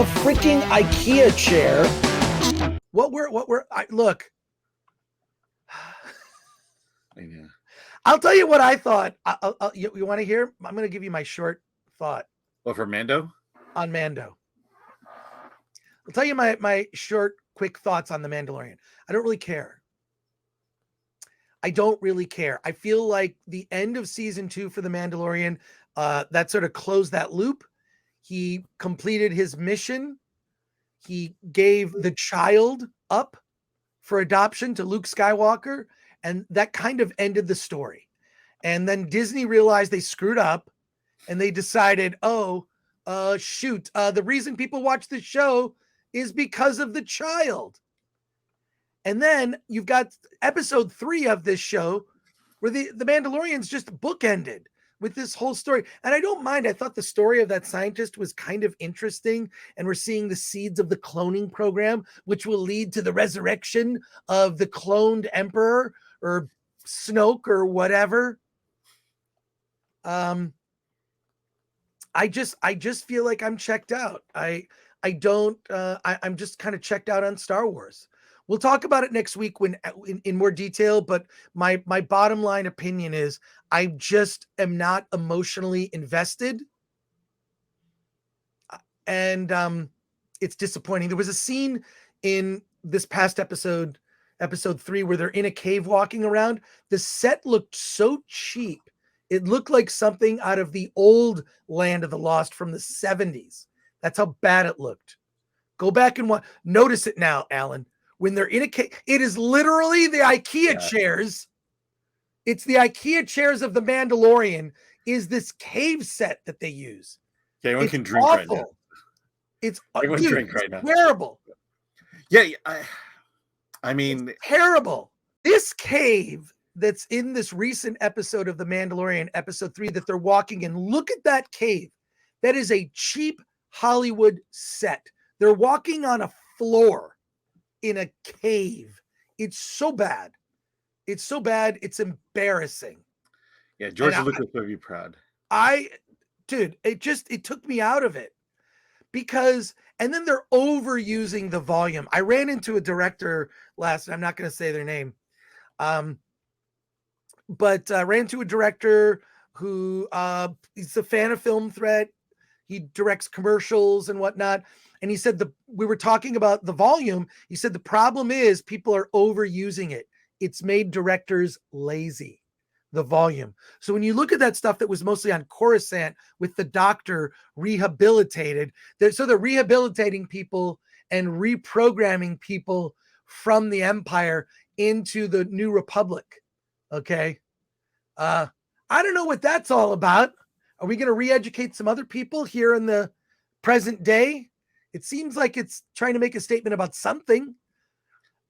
a freaking IKEA chair. Look. Yeah. I'll tell you what I thought. You want to hear? I'm going to give you my short thought. What, for Mando? On Mando. I'll tell you my short, quick thoughts on The Mandalorian. I don't really care. I don't really care. I feel like the end of season 2 for The Mandalorian, that sort of closed that loop. He completed his mission. He gave the child up for adoption to Luke Skywalker, and that kind of ended the story. And then Disney realized they screwed up, and they decided, the reason people watch the show is because of the child. And then you've got episode 3 of this show where the Mandalorian's just bookended with this whole story. And I don't mind. I thought the story of that scientist was kind of interesting. And we're seeing the seeds of the cloning program, which will lead to the resurrection of the cloned emperor or Snoke or whatever. I just feel like I'm checked out. I'm just kind of checked out on Star Wars. We'll talk about it next week in more detail, but my bottom line opinion is I just am not emotionally invested. And it's disappointing. There was a scene in this past episode 3, where they're in a cave walking around. The set looked so cheap. It looked like something out of the old Land of the Lost from the 70s. That's how bad it looked. Go back and notice it now, Alan. When they're in a cave, it is literally the IKEA chairs. It's the IKEA chairs of The Mandalorian is this cave set that they use. Yeah, anyone can drink right now. It's drink right now. Terrible. Yeah, I mean, it's terrible. This cave that's in this recent episode of The Mandalorian, episode 3, that they're walking in. Look at that cave. That is a cheap Hollywood set. They're walking on a floor in a cave. It's so bad. It's so bad. It's embarrassing. Yeah, George Lucas would be proud. It took me out of it and then they're overusing the volume. I ran into a director I'm not going to say their name. But ran into a director who he's a fan of Film Threat. He directs commercials and whatnot. And he said we were talking about the volume. He said the problem is people are overusing it. It's made directors lazy, the volume. So when you look at that stuff that was mostly on Coruscant with the doctor rehabilitated, so they're rehabilitating people and reprogramming people from the Empire into the New Republic. Okay. I don't know what that's all about. Are we going to re-educate some other people here in the present day? It seems like it's trying to make a statement about something,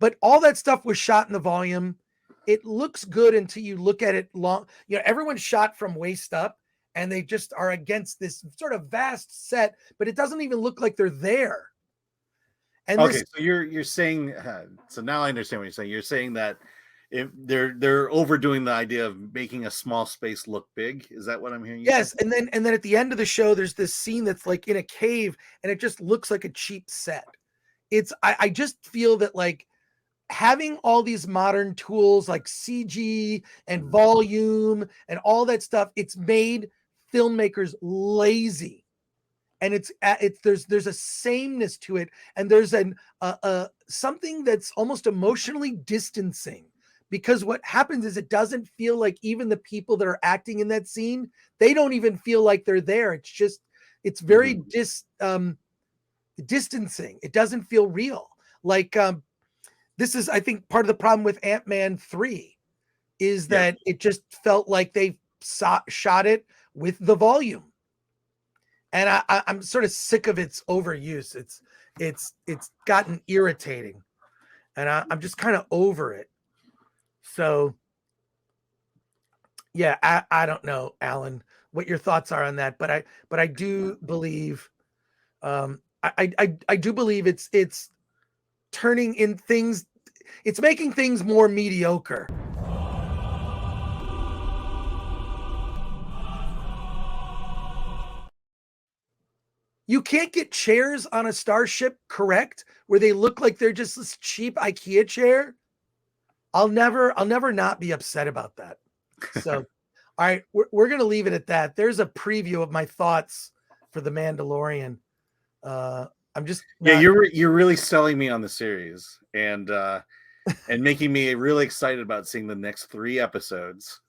but all that stuff was shot in the volume. It looks good until you look at it long. Everyone's shot from waist up and they just are against this sort of vast set, but it doesn't even look like they're there. And so you're saying, so now I understand what you're saying. You're saying that if they're overdoing the idea of making a small space look big. Is that what I'm hearing? Yes, and then at the end of the show, there's this scene that's like in a cave, and it just looks like a cheap set. I just feel that like having all these modern tools like CG and volume and all that stuff, it's made filmmakers lazy. And there's a sameness to it, and there's something that's almost emotionally distancing. Because what happens is it doesn't feel like even the people that are acting in that scene, they don't even feel like they're there. It's very distancing. It doesn't feel real. Like this is, I think, part of the problem with Ant-Man 3 is that it just felt like they shot it with the volume. And I'm sort of sick of its overuse. It's gotten irritating, and I'm just kind of over it. So, yeah, I don't know, Alan, what your thoughts are on that, but I do believe, I do believe it's turning in things, it's making things more mediocre. you can't get chairs on a starship correct where they look like they're just this cheap IKEA chair, I'll never not be upset about that. So, all right, we're gonna leave it at that. There's a preview of my thoughts for The Mandalorian. I'm just yeah, you're really selling me on the series and making me really excited about seeing the next 3 episodes.